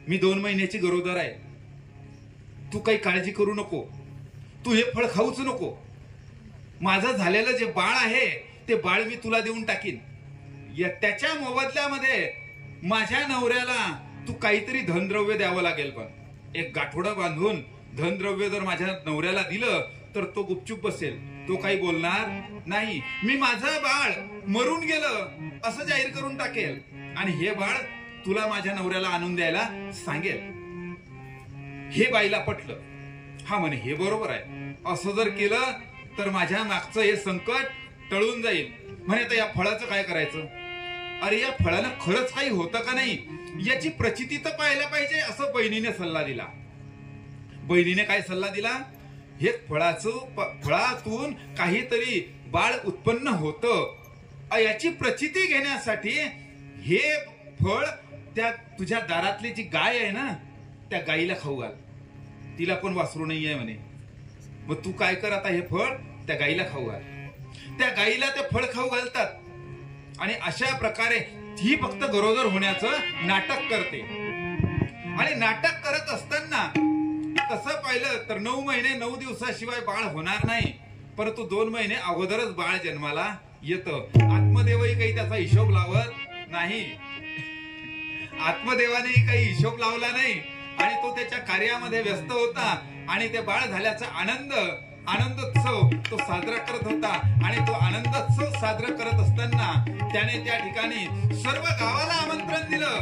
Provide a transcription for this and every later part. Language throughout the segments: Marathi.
मी 2 महिन्याची गरोदर आहे. तू काही काळजी करू नको. तू हे फळ खाऊच नको. माझं झालेलं जे बाळ आहे ते बाळ मी तुला देऊन टाकीन. त्याच्या मोबदल्यामध्ये माझ्या नवऱ्याला तू काहीतरी धनद्रव्य द्यावं लागेल. पण एक गाठोडं बांधून धनद्रव्य जर माझ्या नवऱ्याला दिलं तर तो गुपचूप बसेल. तो काही बोलणार नाही. मी माझं बाळ मरून गेलं असं जाहीर करून टाकेल आणि हे बाळ तुला माझ्या नवऱ्याला आणून द्यायला सांगेल. हे बाईला पटलं. हा म्हणे हे बरोबर आहे. असं जर केलं तर माझ्या मागचं हे संकट टळून जाईल. म्हणे आता या फळाचं काय करायचं. अरे या फळानं खरंच काही होतं का नाही याची प्रचिती तर पाहायला पाहिजे असं बहिणीने सल्ला दिला. बहिणीने काय सल्ला दिला. हे फळातून काहीतरी बाळ उत्पन्न होतं याची प्रचिती घेण्यासाठी हे फळ त्या तुझ्या दारातली जी गाय आहे ना त्या गाईला खाऊ घाल. तिला पण वासरू नाही आहे म्हणे. मग तू काय कर आता हे फळ त्या गाईला खाऊ घाल. त्या गाईला ते फळ खाऊ घालतात आणि अशा प्रकारे ही फक्त गरोदर होण्याचं नाटक करते. आणि नाटक करत असताना तसं पाहिलं तर 9 महिने 9 दिवसाशिवाय बाळ होणार नाही. परंतु 2 महिने अगोदरच बाळ जन्माला येतं. आत्मदेवही काही त्याचा हिशोब लावत नाही. आत्मदेवाने काही हिशोब लावला नाही आणि तो त्याच्या कार्यामध्ये व्यस्त होता आणि ते बाळ झाल्याचा आनंदोत्सव तो साजरा करत होता. आणि तो आनंदोत्सव साजरा करत असताना त्याने त्या ठिकाणी सर्व गावाला आमंत्रण दिलं.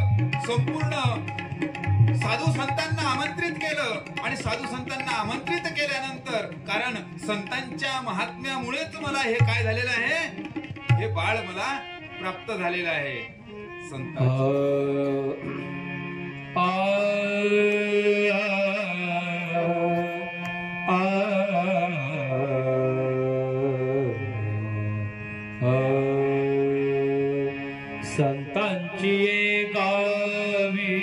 संपूर्ण साधू संतांना आमंत्रित केलं आणि साधू संतांना आमंत्रित केल्यानंतर कारण संतांच्या महात्म्यामुळेच मला हे काय झालेलं आहे हे बाळ मला प्राप्त झालेलं आहे. संतांची गावी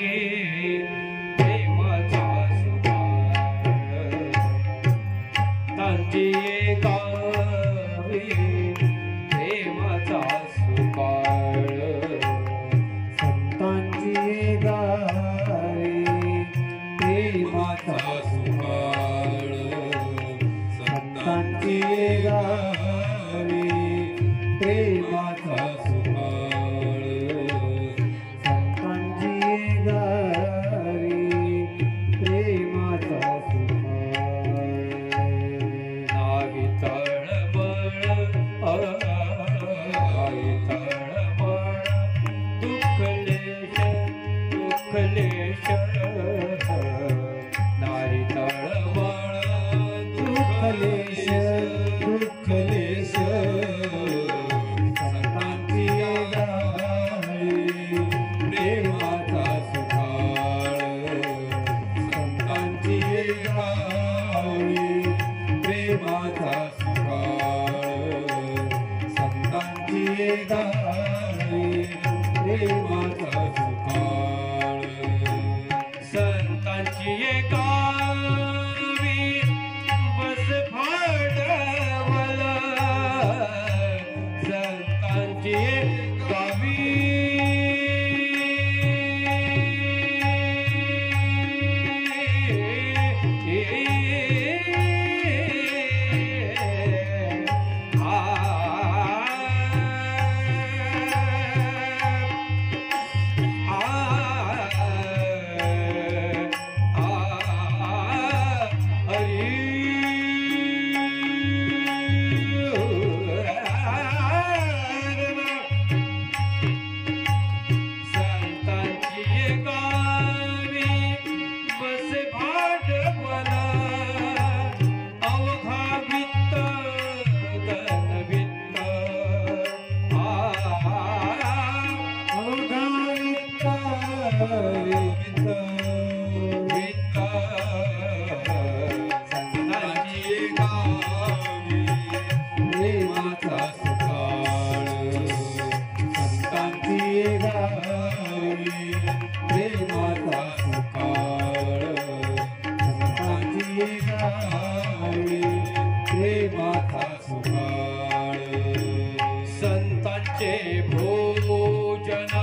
संतांचे भोजन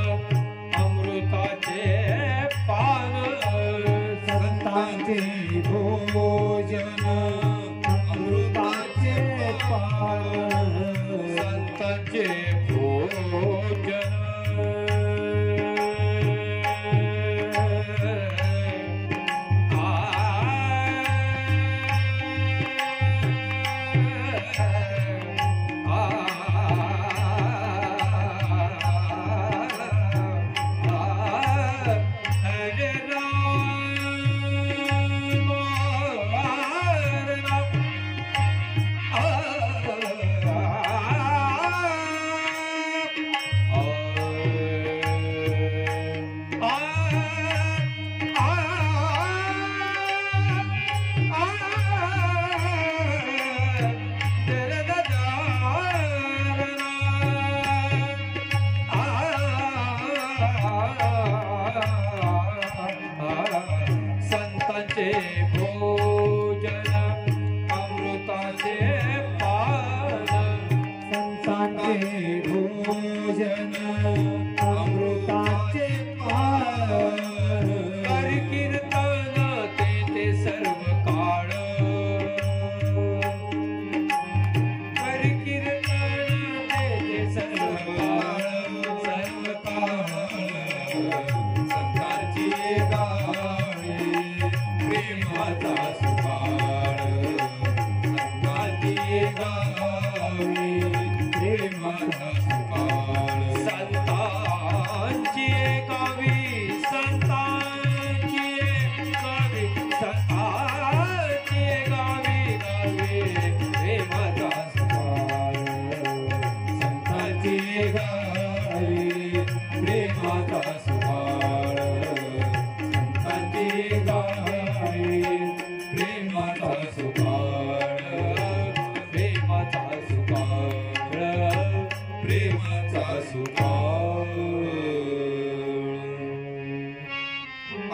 अमृताचे पान संतांचे भोजन अमृताचे पान संतांचे भोजन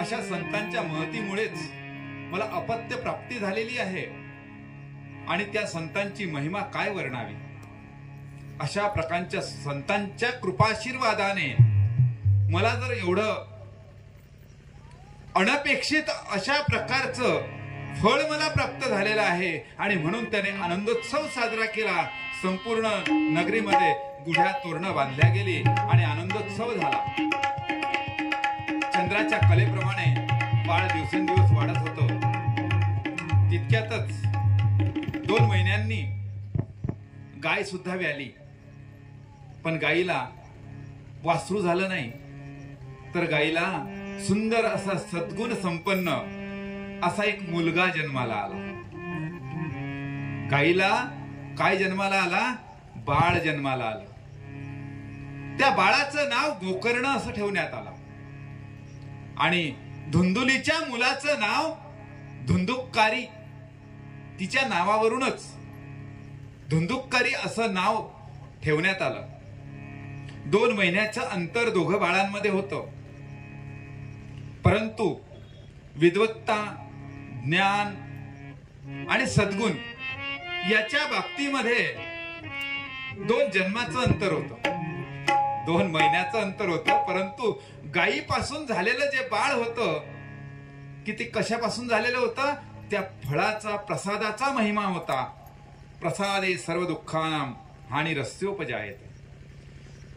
अशा संतांच्या महतीमुळेच मला अपत्य प्राप्ती झालेली आहे आणि त्या संतांची महिमा काय वर्णावी. अशा प्रकारच्या संतांच्या कृपाशीर्वादाने मला जर एवढं अनपेक्षित अशा प्रकारचं फळ मला प्राप्त झालेलं आहे आणि म्हणून त्याने आनंदोत्सव साजरा केला. संपूर्ण नगरीमध्ये गुढ्या तोरणं बांधल्या गेली आणि आनंदोत्सव झाला. चंद्राच्या कलेप्रमाणे बाळ दिवसेंदिवस वाढत होतं. तितक्यातच 2 महिन्यांनी गाय सुद्धा व्याली. पण गाईला वासरू झालं नाही, तर गाईला सुंदर असा सद्गुण संपन्न असा एक मुलगा जन्माला आला. गाईला काय जन्माला आला? बाळ जन्माला आलं. त्या बाळाचं नाव गोकर्ण असं ठेवण्यात आलं आणि धुंदुलीच्या मुलाचं नाव धुंदुककारी. तिच्या नावावरूनच धुंदुककारी असं नाव ठेवण्यात आलं. 2 महिन्याचं अंतर दोघं बाळांमध्ये होतं. परंतु विद्वत्ता, ज्ञान आणि सद्गुण याच्या बाबतीमध्ये 2 जन्माचं अंतर होतं, 2 महिन्याचं अंतर होतं. परंतु गायीपासून झालेलं जे बाळ होतं की ते कशापासून झालेलं होतं? त्या फळाचा, प्रसादाचा महिमा होता. प्रसादे सर्व दुःखानां हानिरस्योपजायते.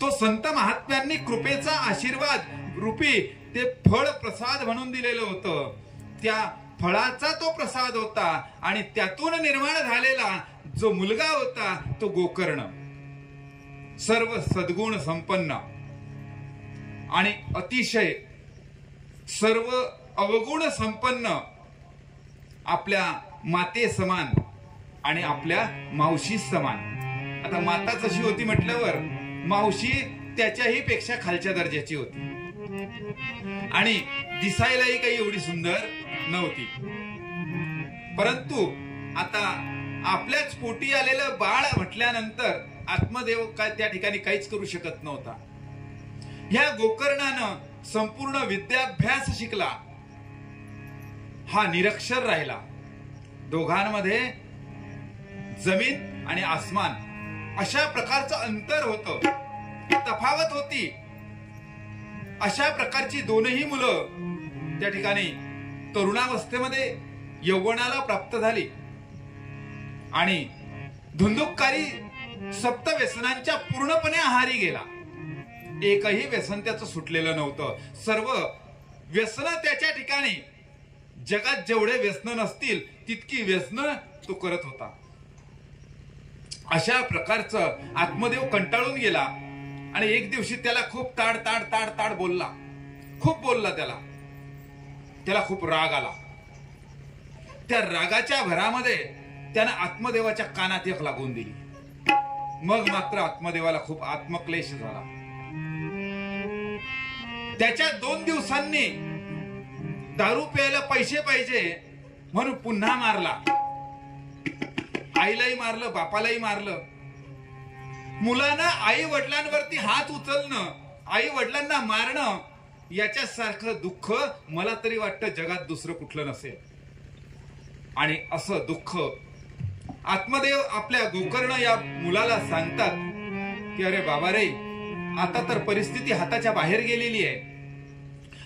तो संत महात्म्यांनी कृपेचा आशीर्वाद रूपी ते फळ प्रसाद म्हणून दिलेलं होतं. त्या फळाचा तो प्रसाद होता आणि त्यातून निर्माण झालेला जो मुलगा होता तो गोकर्ण. सर्व सद्गुण संपन्न आणि अतिशय सर्व अवगुण संपन्न, आपल्या माते समान आणि आपल्या मावशी समान. आता माता जशी होती म्हटल्यावर मावशी त्याच्याही पेक्षा खालच्या दर्जाची होती आणि दिसायलाही काही एवढी सुंदर नव्हती. परंतु आता आपल्याच पोटी आलेलं बाळ म्हटल्यानंतर आत्मदेव काय त्या ठिकाणी काहीच करू शकत नव्हता. ह्या गोकर्णानं संपूर्ण विद्याभ्यास शिकला. हा निरक्षर राहिला. दोघांमध्ये जमीन आणि आसमान अशा प्रकारचं अंतर होतं, तफावत होती. अशा प्रकारची दोनही मुलं त्या ठिकाणी तरुणावस्थेमध्ये यौवनाला प्राप्त झाली आणि धुंदुककारी सप्त व्यसनांच्या पूर्णपणे आहारी गेला. एकही व्यसन त्याचं सुटलेलं नव्हतं. सर्व व्यसन त्याच्या ठिकाणी, जगात जेवढे व्यसन नसतील तितकी व्यसन तो करत होता. अशा प्रकारचं आत्मदेव कंटाळून गेला आणि एक दिवशी त्याला खूप ताड ताड ताड ताड बोलला. खूप बोलला त्याला खूप राग आला. त्या रागाच्या भरामध्ये त्यानं आत्मदेवाच्या कानात एक लागून दिली. मग मात्र आत्मदेवाला खूप आत्मक्लेश झाला. त्याच्या 2 दिवसांनी दारू प्यायला पैसे पाहिजे म्हणून पुन्हा मारला. आईलाही मारलं, बापालाही मारलं. मुलानं आई वडिलांवरती हात उचलणं, आई वडिलांना मारणं याच्यासारखं दुःख मला तरी वाटतं जगात दुसरं कुठलं नसेल. आणि असं दुःख आत्मदेव आपल्या गोकर्ण या मुलाला सांगतात की अरे बाबा रे, आता तर परिस्थिती हाताच्या बाहेर गेलेली आहे.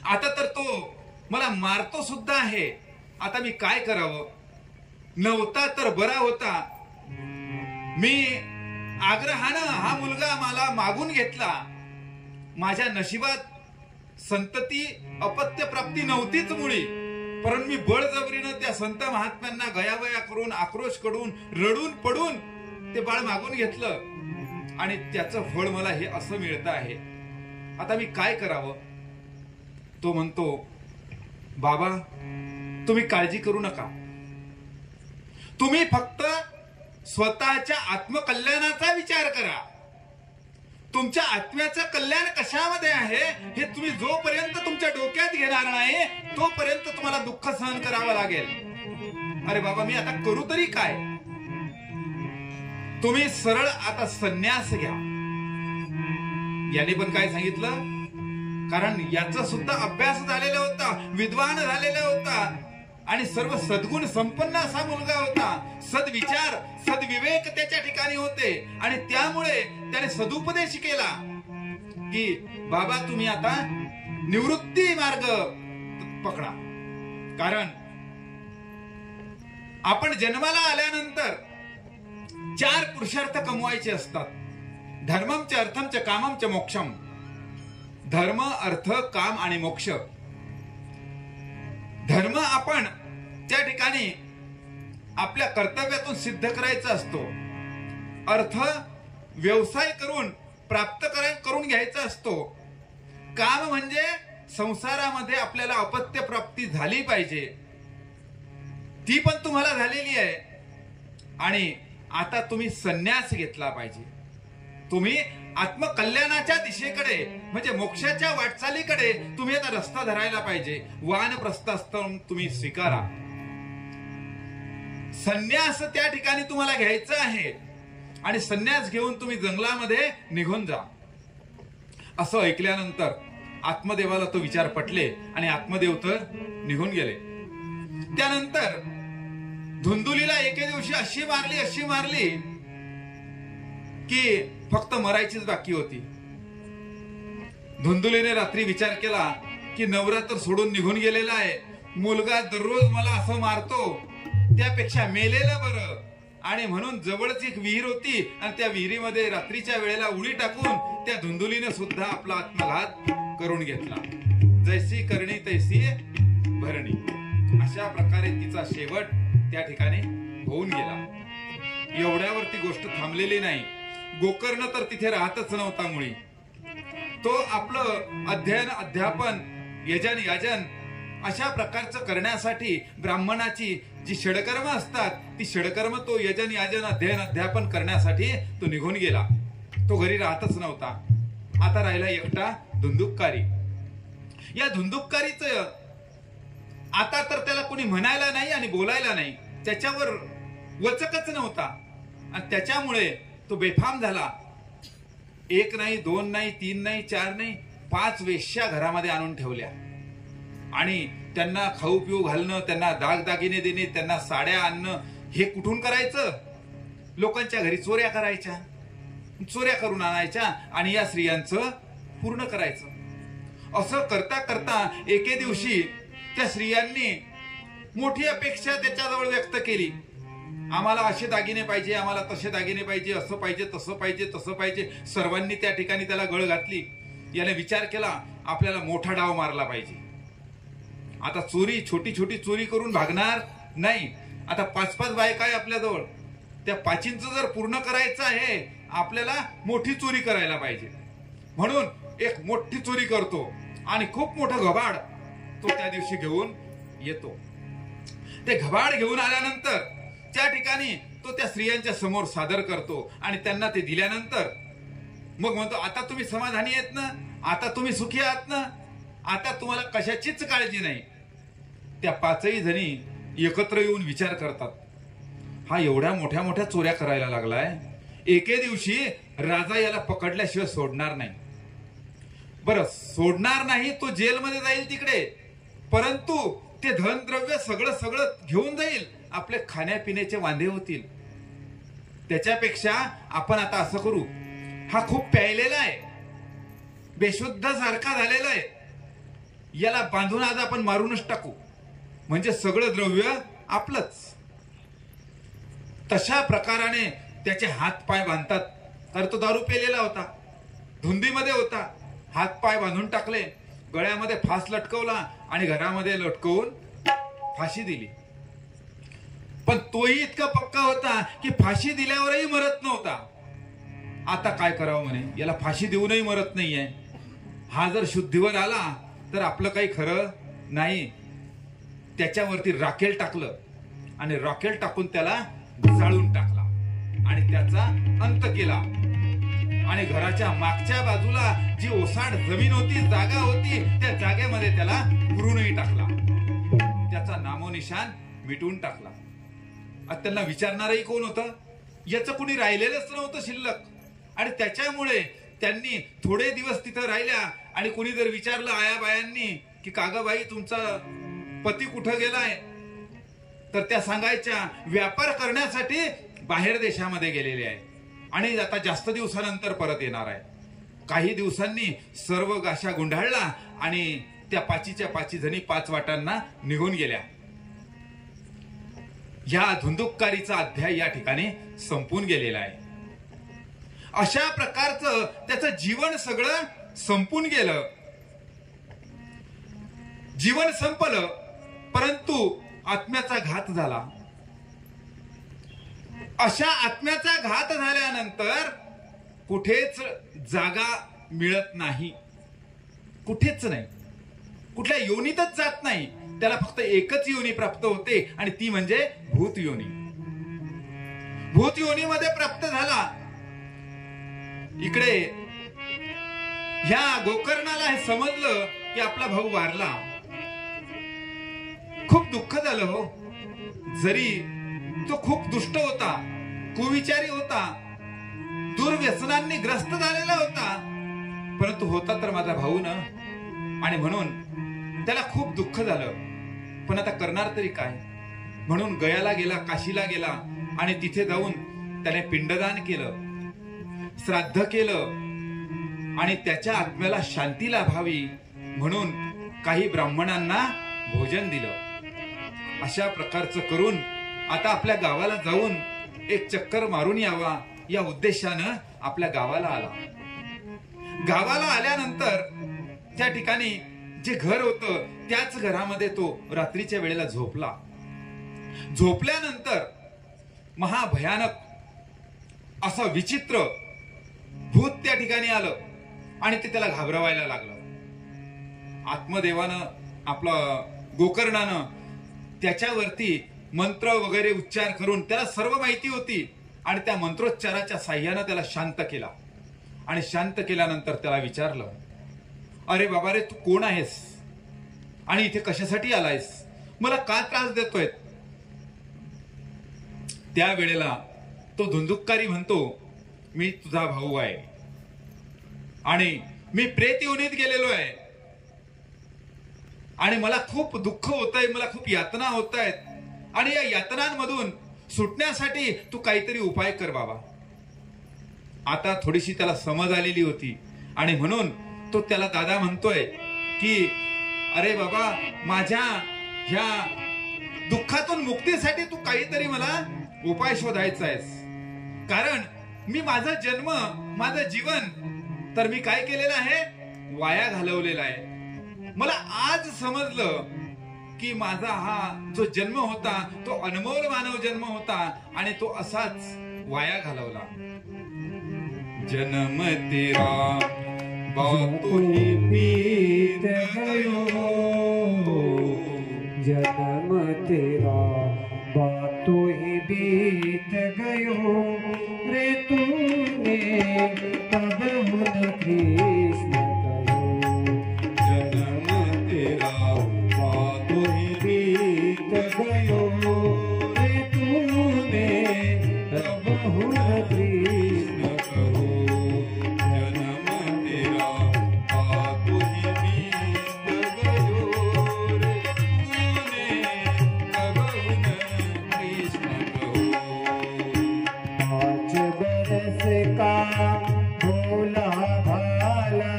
आता तर तो मला मारतो सुद्धा आहे. आता मी काय करावं? नव्हता तर बरा होता. मी आग्रहानं हा मुलगा मला मागून घेतला. माझ्या नशिबात संतती अपत्य प्राप्ती नव्हतीच मुळी, परंतु मी बळजबरीनं त्या संत महात्म्यांना गयावया करून, आक्रोश करून, रडून पडून ते बाळ मागून घेतलं आणि त्याचं फळ मला हे असं मिळतं आहे. आता मी काय करावं? तो म्हणतो, बाबा तुम्ही काळजी करू नका. तुम्ही फक्त स्वतःच्या आत्मकल्याणाचा विचार करा. तुमच्या आत्म्याचं कल्याण कशामध्ये आहे हे तुम्ही जोपर्यंत तुमच्या डोक्यात घेणार नाही तोपर्यंत तुम्हाला दुःख सहन करावं लागेल. अरे बाबा, मी आता करू तरी काय? तुम्ही सरळ आता संन्यास घ्या. याने पण काय सांगितलं? कारण याचा सुद्धा अभ्यास झालेला होता, विद्वान झालेला होता आणि सर्व सद्गुण संपन्न असा मुलगा होता. सद्विचार, सद्विवेक त्याच्या ठिकाणी होते आणि त्यामुळे त्याने सदुपदेश केला की बाबा तुम्ही आता निवृत्ती मार्ग पकडा. कारण आपण जन्माला आल्यानंतर 4 पुरुषार्थ कमवायचे असतात. धर्मम च अर्थम च कामम च मोक्षम. धर्म, अर्थ, काम आणि मोक्ष. धर्म आपण त्या ठिकाणी आपल्या कर्तव्यातून सिद्ध करायचा असतो. अर्थ व्यवसाय करून प्राप्त करून घ्यायचा असतो. काम म्हणजे संसारामध्ये आपल्याला अपत्य प्राप्ती झाली पाहिजे, ती पण तुम्हाला झालेली आहे. आणि आता तुम्ही संन्यास घेतला पाहिजे. तुम्ही आत्मकल्याणाच्या दिशेकडे म्हणजे मोक्षाच्या वाटचालीकडे तुम्ही आता रस्ता धरायला पाहिजे. वानप्रस्थाश्रम तुम्ही स्वीकारा. संन्यास त्या ठिकाणी तुम्हाला घ्यायचा आहे आणि संन्यास घेऊन तुम्ही जंगलामध्ये निघून जा. असं ऐकल्यानंतर आत्मदेवाला तो विचार पटले आणि आत्मदेव तर निघून गेले. त्यानंतर धुंदुलीला एके दिवशी अशी मारली की फक्त मरायचीच बाकी होती. धुंदुलीने रात्री विचार केला की नवरा तर सोडून निघून गेलेला आहे, मुलगा दररोज मला असं मारतो, त्यापेक्षा मेलेलं बरं. आणि म्हणून जवळच एक विहीर होती आणि त्या विहिरीमध्ये रात्रीच्या वेळेला उडी टाकून त्या धुंदुलीने सुद्धा आपला आत्मघात करून घेतला. जैसी करणी तैसी भरणी. अशा प्रकारे तिचा शेवट त्या ठिकाणी होऊन गेला. एवढ्यावरती गोष्ट थांबलेली नाही. गोकर्ण तर तिथे राहतच नव्हता मुळी. तो आपलं अध्ययन, अध्यापन, यजन, याजन अशा प्रकारचं करण्यासाठी ब्राह्मणाची जी षडकर्म असतात ती षडकर्म तो यजन, याजन, अध्ययन, अध्यापन करण्यासाठी तो निघून गेला. तो घरी राहतच नव्हता. आता राहिला एकटा धुंदुककारी. या धुंदुककारीचं आता तर त्याला कोणी म्हणायला नाही आणि बोलायला नाही, त्याच्यावर वचकच नव्हता आणि त्याच्यामुळे तो बेफाम झाला. 1 नाही, 2 नाही, 3 नाही, 4 नाही, 5 वेश्या घरामध्ये आणून ठेवल्या आणि त्यांना खाऊ पिऊ घालणं, त्यांना दागदागिने देणे, त्यांना साड्या आणणं हे कुठून करायचं? लोकांच्या घरी चोऱ्या करायच्या, चोऱ्या करून आणायच्या आणि या स्त्रियांचं पूर्ण करायचं. असं करता करता एके दिवशी त्या स्त्रियांनी मोठी अपेक्षा त्याच्याजवळ व्यक्त केली. आम्हाला असे दागिने पाहिजे, आम्हाला तसे दागिने पाहिजे, असं पाहिजे, तसं पाहिजे, तसं पाहिजे. सर्वांनी त्या ठिकाणी त्याला गळ घातली. याने विचार केला आपल्याला मोठा डाव मारला पाहिजे. आता चोरी, छोटी छोटी चोरी करून भागणार नाही. आता 5-5 बायका आहे आपल्याजवळ. त्या 5चं जर पूर्ण करायचं आहे आपल्याला मोठी चोरी करायला पाहिजे. म्हणून एक मोठी चोरी करतो आणि खूप मोठं घबाड तो त्या दिवशी घेऊन येतो. ते घबाड घेऊन आल्यानंतर त्या ठिकाणी तो त्या स्त्रियांच्या समोर सादर करतो आणि त्यांना ते दिल्यानंतर मग म्हणतो आता तुम्ही समाधानी आहेत ना, आता तुम्ही सुखी आहात ना, आता तुम्हाला कशाचीच काळजी नाही. त्या 5ही जणी एकत्र येऊन विचार करतात, हा एवढ्या मोठ्या मोठ्या चोऱ्या करायला लागलाय, एके दिवशी राजा याला पकडल्याशिवाय सोडणार नाही. बरं, सोडणार नाही, तो जेलमध्ये जाईल तिकडे, परंतु ते धनद्रव्य सगळं सगळं घेऊन जाईल, आपले खाण्यापिण्याचे वांदे होतील. त्याच्यापेक्षा आपण आता असं करू, हा खूप प्यायलेला आहे, बेशुद्ध सारखा झालेला आहे, याला बांधून आज आपण मारूनच टाकू, म्हणजे सगळं द्रव्य आपलंच. तशा प्रकाराने त्याचे हात पाय बांधतात. तर तो दारू पेलेला होता, धुंदीमध्ये होता, हात पाय बांधून टाकले, गळ्यामध्ये फास लटकवला आणि घरामध्ये लटकवून फाशी दिली. पण तोही इतका पक्का होता की फाशी दिल्यावरही मरत नव्हता. आता काय करावं म्हणे, याला फाशी देऊनही मरत नाहीये, हा जर शुद्धीवर आला तर आपलं काही खरं नाही. त्याच्यावरती राखेल टाकलं आणि राखेल टाकून त्याला जाळून टाकला आणि त्याचा अंत केला. आणि घराच्या मागच्या बाजूला जी ओसाड जमीन होती, जागा होती, त्या जागेमध्ये त्याला पुरूनही टाकला, त्याचा नामोनिशान मिटवून टाकला. आता त्यांना विचारणारही कोण होतं, याचं कुणी राहिलेलंच नव्हतं शिल्लक. आणि त्याच्यामुळे त्यांनी थोडे दिवस तिथं राहिल्या आणि कुणी जर विचारलं आयाबायांनी की कागाबाई तुमचा पती कुठं गेलाय, तर त्या सांगायच्या व्यापार करण्यासाठी बाहेर देशामध्ये गेलेले आहे आणि आता जास्त दिवसानंतर परत येणार आहे. काही दिवसांनी सर्व गाशा गुंडाळला आणि त्या 5च्या 5 जणी 5 वाटांना निघून गेल्या. या धुंदुककारीचा अध्याय या ठिकाणी संपून गेलेला आहे. अशा प्रकारचं त्याचं जीवन सगळं संपून गेलं. जीवन संपलं, परंतु आत्म्याचा घात झाला. अशा आत्म्याचा घात झाल्यानंतर कुठेच जागा मिळत नाही, कुठेच नाही, कुठल्या योनीतच जात नाही. त्याला फक्त एकच योनी प्राप्त होते आणि ती म्हणजे भूत योनी. भूत योनीमध्ये प्राप्त झाला. इकडे ह्या गोकर्णाला हे समजलं की आपला भाऊ वारला. खूप दुःख झालं हो. जरी तो खूप दुष्ट होता, कुविचारी होता, दुर्व्यसनांनी ग्रस्त झालेला होता, परंतु होता तर माझा भाऊ ना. आणि म्हणून त्याला खूप दुःख झालं. पण आता करणार तरी काय, म्हणून गयाला गेला, काशीला गेला आणि तिथे जाऊन त्याने पिंडदान केलं, श्राद्ध केलं आणि त्याच्या आत्म्याला शांती लाभावी म्हणून काही ब्राह्मणांना भोजन दिलं. अशा प्रकारचं करून आता आपल्या गावाला जाऊन एक चक्कर मारून यावा या उद्देशानं आपल्या गावाला आला. गावाला आल्यानंतर त्या ठिकाणी जे घर होतं त्याच घरामध्ये तो रात्रीच्या वेळेला झोपला. झोपल्यानंतर महाभयानक असं विचित्र भूत त्या ठिकाणी आलं आणि ते त्याला घाबरवायला लागलं. आत्मदेवानं, आपलं गोकर्णानं त्याच्यावरती मंत्र वगैरे उच्चार करून, त्याला सर्व माहिती होती, आणि त्या मंत्रोच्चाराच्या साह्यानं त्याला शांत केला. आणि शांत केल्यानंतर त्याला विचारलं, अरे बाबा रे, तू कोण आहेस आणि इथे कशासाठी आलायस, मला का त्रास देतोय? त्यावेळेला तो धुंदुककारी म्हणतो, मी तुझा भाऊ आहे आणि मी प्रेत योनीत गेलेलो आहे आणि मला खूप दुःख होत आहे, मला खूप यातना होत आहेत आणि या यातनांमधून सुटण्यासाठी तू काहीतरी उपाय कर बाबा. आता थोडीशी त्याला समज आलेली होती आणि म्हणून तो त्याला दादा म्हणतोय की अरे बाबा, माझ्या ह्या दुःखातून मुक्तीसाठी तू काहीतरी मला उपाय शोधायचा आहेस. कारण मी माझा जन्म, माझं जीवन तर मी काय केलेलं आहे, वाया घालवलेला आहे. मला आज समजलं की माझा हा जो जन्म होता तो अनमोल मानव जन्म होता आणि तो असाच वाया घालवला. जन्म तेरा बातों ही बीत गयो, जन्म तेरा बातों ही बीत गयो रे, तूने तब हुन कृष्ण कहो. जन्म तेरा बातों ही बीत गयो रे, तूने तब हुन कृष्ण कहो. जन्म तेरा बातों ही बीत गयो रे, तूने कब हुन कृष्ण कहो. 5 बरस का भोला भाला,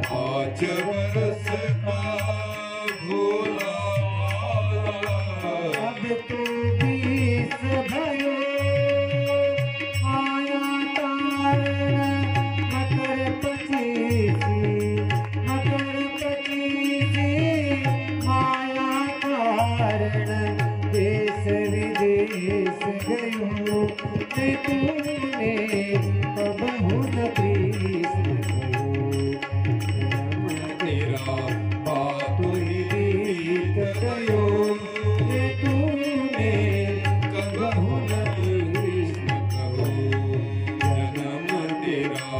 5 बरस का भोला भाला, अब तो 20 भयो. माया तारण मकर 25, मकर 25 माया कारण देश विदेश गयो रे, तूने तब हुन कृष्ण कहो. तेरा बातों ही बीत गयो रे, तूने कब हुन कृष्ण कहो. जन्म तेरा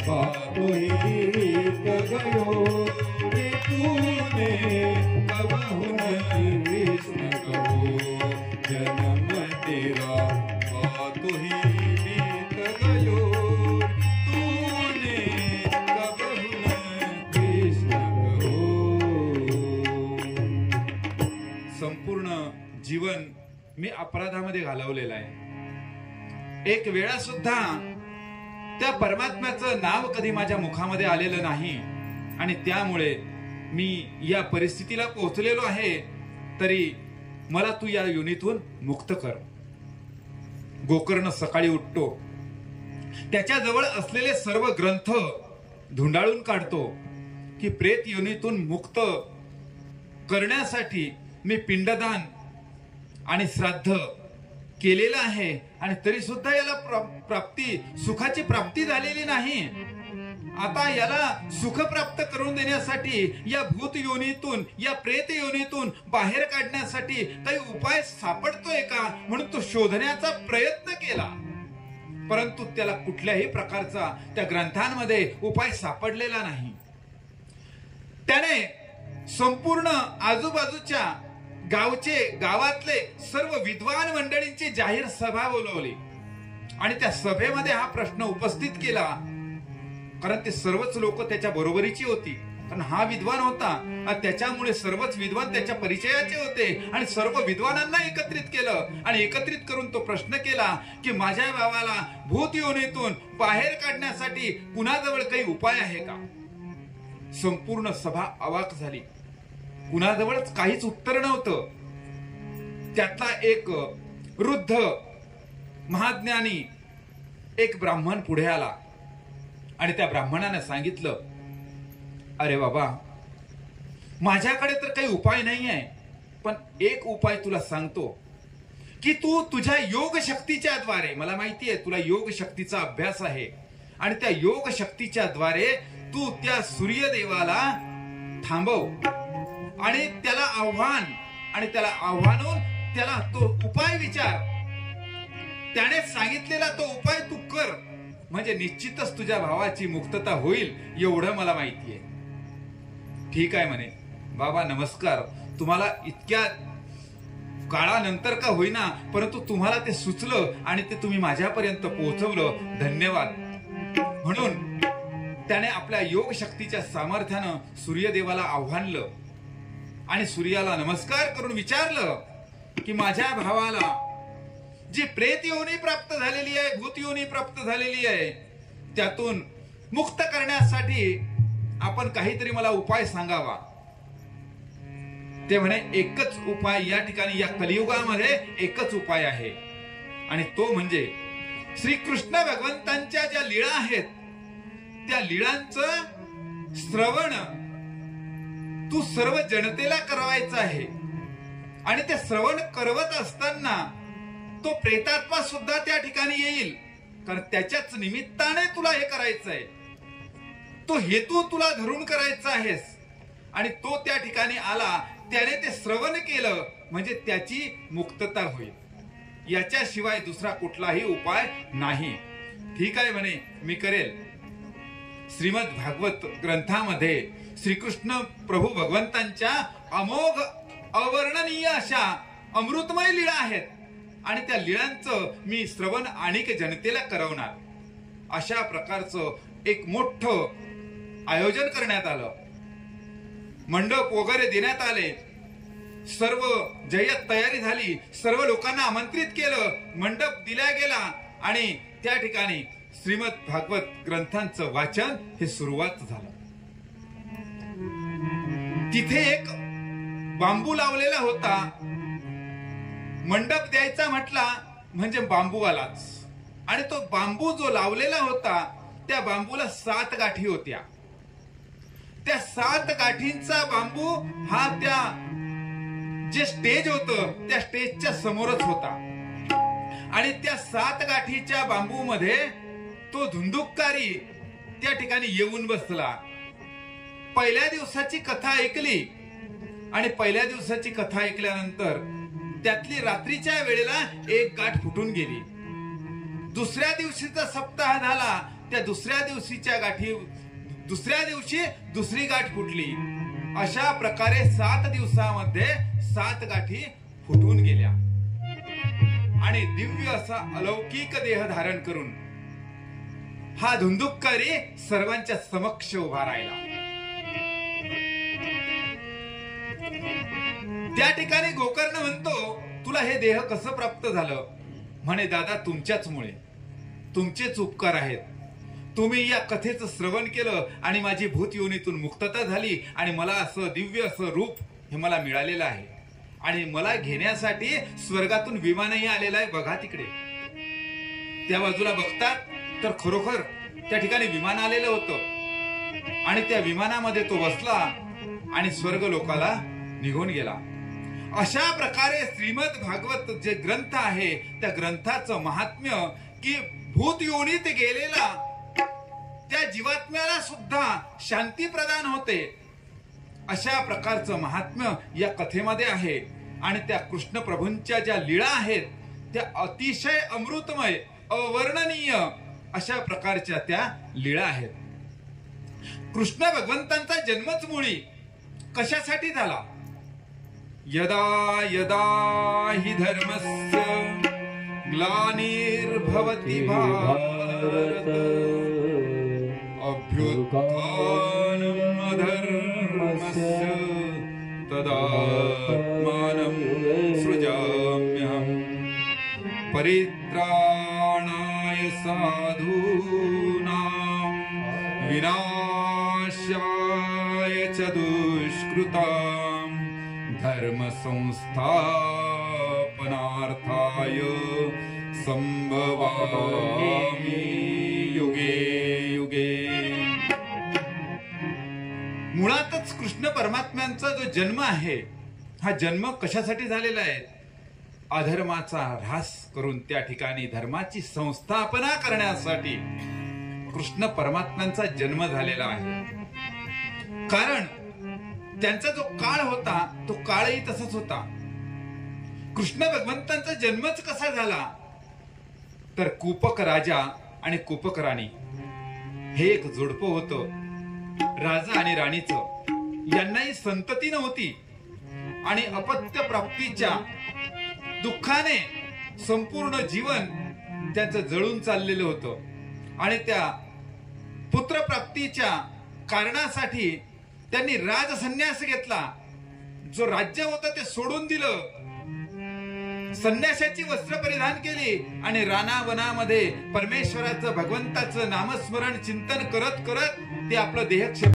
बातों ही बीत गयो रे, तूने कब हुन कृष्ण कहो. जन्म तेरा बातों ही बीत गयो, तूने कब हुन कृष्ण कहो. संपूर्ण जीवन मी अपराधामध्ये घालवलेलं आहे. एक वेळा सुद्धा त्या परमात्म्याचं नाव कधी माझ्या मुखामध्ये आलेलं नाही आणि त्यामुळे मी या परिस्थितीला पोहोचलेलो आहे. तरी मला तू या योनीतून मुक्त कर. गोकर्ण सकाळी उठतो, त्याच्याजवळ असलेले सर्व ग्रंथ धुंडाळून काढतो की प्रेत योनीतून मुक्त करण्यासाठी मी पिंडदान आणि श्राद्ध केलेलं आहे आणि तरी सुद्धा याला प्राप्ती, सुखाची प्राप्ती झालेली नाही. आता याला सुख प्राप्त करून देण्यासाठी या भूत योनीतून, या प्रेत योनीतून बाहेर काढण्यासाठी काही उपाय सापडतोय का म्हणून तो शोधण्याचा प्रयत्न केला. परंतु त्याला कुठल्याही प्रकारचा त्या ग्रंथांमध्ये उपाय सापडलेला नाही. त्याने संपूर्ण आजूबाजूच्या गावातले सर्व विद्वान मंडळींची जाहीर सभा बोलवली आणि त्या सभेमध्ये हा प्रश्न उपस्थित केला. कारण ते सर्वच लोक त्याच्या बरोबरीची होती, कारण हा विद्वान होता आणि त्याच्यामुळे सर्वच विद्वान त्याच्या परिचयाचे होते आणि सर्व विद्वानांना एकत्रित केलं आणि एकत्रित करून तो प्रश्न केला की माझ्या भावाला भूत योनीतून बाहेर काढण्यासाठी कुणाजवळ काही उपाय आहे का. संपूर्ण सभा अवाक झाली. कुणाजवळच काहीच उत्तर नव्हतं. त्यातला एक वृद्ध महाज्ञानी एक ब्राह्मण पुढे आला आणि त्या ब्राह्मणाने सांगितलं, अरे बाबा, माझ्याकडे तर काही उपाय नाही आहे, पण एक उपाय तुला सांगतो की तू तुझ्या योग शक्तीच्या द्वारे, मला माहिती आहे तुला योग शक्तीचा अभ्यास आहे, आणि त्या योग शक्तीच्या द्वारे तू त्या सूर्यदेवाला थांबव आणि त्याला आव्हानून त्याला तो उपाय विचार. त्याने सांगितलेला तो उपाय तू कर, म्हणजे निश्चितच तुझ्या भावाची मुक्तता होईल एवढं मला माहिती आहे. ठीक आहे म्हणे. बाबा नमस्कार, तुम्हाला इतक्या काळानंतर का होईना परंतु तुम्हाला ते सुचलं आणि ते तुम्ही माझ्यापर्यंत पोहोचवलं, धन्यवाद. म्हणून त्याने आपल्या योग शक्तीच्या सामर्थ्यानं सूर्यदेवाला आव्हानलं आणि सूर्याला नमस्कार करून विचारलं की माझ्या भावाला जी प्रेत योनी प्राप्त झालेली आहे, भूत योनी प्राप्त झालेली आहे, त्यातून मुक्त करण्यासाठी आपण काहीतरी मला उपाय सांगावा. ते म्हणे एकच उपाय या ठिकाणी या कलियुगामध्ये एकच उपाय आहे, आणि तो म्हणजे श्रीकृष्ण भगवंतांच्या ज्या लीळा आहेत त्या लीळांचं श्रवण तू सर्व जनतेला करवायचं आहे. आणि ते श्रवण करवत असताना तो प्रेतात्मा सुद्धा त्या ठिकाणी येईल, कारण त्याच्याच निमित्ताने तुला हे करायचं आहे. तो हेतू तुला धरून करायचा आहेस, आणि तो त्या ठिकाणी आला, त्याने ते श्रवण केलं म्हणजे त्याची मुक्तता होईल. याच्याशिवाय दुसरा कुठलाही उपाय नाही. ठीक आहे म्हणे, मी करेल. श्रीमद भागवत ग्रंथामध्ये श्रीकृष्ण प्रभू भगवंतांच्या अमोघ अवर्णनीय अशा अमृतमय लीळा आहेत, आणि त्या लीळांचं मी श्रवण अनेक जनतेला करवणार. अशा प्रकारचं एक मोठं आयोजन करण्यात आलं. मंडप वगैरे देण्यात आले. सर्व जय्यत तयारी झाली. सर्व लोकांना आमंत्रित केलं. मंडप दिला गेला आणि त्या ठिकाणी श्रीमद भागवत ग्रंथांचं वाचन हे सुरुवात झालं. तिथे एक बांबू लावलेला होता. मंडप द्यायचा म्हटला म्हणजे बांबू आलाच, आणि तो बांबू जो लावलेला होता त्या बांबूला 7 गाठी होत्या. त्या 7 गाठींचा बांबू हा त्या जे स्टेज होतं त्या स्टेजच्या समोरच होता, आणि त्या 7 गाठीच्या बांबू मध्ये तो धुंदुककारी त्या ठिकाणी येऊन बसला. पहिल्या दिवसाची कथा ऐकली, आणि पहिल्या दिवसाची कथा ऐकल्यानंतर त्यातली रात्रीच्या वेळेला एक गाठ फुटून गेली. दुसऱ्या दिवशीचा सप्ताह झाला. त्या दुसऱ्या दिवशीच्या गाठी दुसऱ्या दिवशी दुसरी गाठ फुटली. अशा प्रकारे 7 दिवसामध्ये 7 गाठी फुटून गेल्या, आणि दिव्य असा अलौकिक देह धारण करून हा धुंदुककारी सर्वांच्या समक्ष उभा राहिला. त्या ठिकाणी गोकर्ण म्हणतो, तुला हे देह कसं प्राप्त झालं? म्हणे, दादा तुमच्याचमुळे, तुमचेच उपकार आहेत. तुम्ही या कथेचं श्रवण केलं आणि माझी भूत योनीतून मुक्तता झाली, आणि मला असं दिव्य असं रूप हे मला मिळालेलं आहे. आणि मला घेण्यासाठी स्वर्गातून विमानही आलेलं आहे. बघा तिकडे त्या बाजूला बघतात तर खरोखर त्या ठिकाणी विमान आलेलं होतं, आणि त्या विमानामध्ये तो बसला आणि स्वर्ग लोकाला निघून गेला. अशा प्रकारे श्रीमद भागवत जे ग्रंथ आहे त्या ग्रंथाचं महात्म्य की भूत योनीत गेलेला त्या जीवात्म्याला सुद्धा शांती प्रदान होते, अशा प्रकारचं महात्म्य या कथेमध्ये आहे. आणि त्या कृष्ण प्रभूंच्या ज्या लीळा आहेत त्या अतिशय अमृतमय अवर्णनीय अशा प्रकारच्या त्या लीळा आहेत. कृष्ण भगवंतांचा जन्मच मुळी कशासाठी झाला? यदा यदा हि धर्मस्य ग्लानिर्भवति भारत अभ्युत्थानम् अधर्मस्य तदात्मानं सृजाम्यहम् परित्राणाय साधूनां विनाशाय च दुष्कृतां धर्म संस्थापनार्थाय संभवामि युगे युगे. मुळातच कृष्ण परमात्म्यांचा जो जन्म आहे हा जन्म कशासाठी झालेला आहे? अधर्माचा ऱ्हास करून त्या ठिकाणी धर्माची संस्थापना करण्यासाठी कृष्ण परमात्म्यांचा जन्म झालेला आहे. कारण त्यांचा जो काळ होता तो काळही तसाच होता. कृष्ण भगवंतांचा जन्मच कसा झाला तर कूपक राजा आणि कूपक राणी हे एक जोडपं होतं. राजा आणि राणीचं यांनाही संतती नव्हती, आणि अपत्य प्राप्तीच्या दुःखाने संपूर्ण जीवन त्यांचं जळून चाललेलं होतं. आणि त्या पुत्रप्राप्तीच्या कारणासाठी त्यांनी राजसन्यास घेतला. जो राज्य होतं ते सोडून दिलं, संन्यासाची वस्त्र परिधान केली, आणि रानावनामध्ये परमेश्वराचं भगवंताचं नामस्मरण चिंतन करत करत ते आपलं देह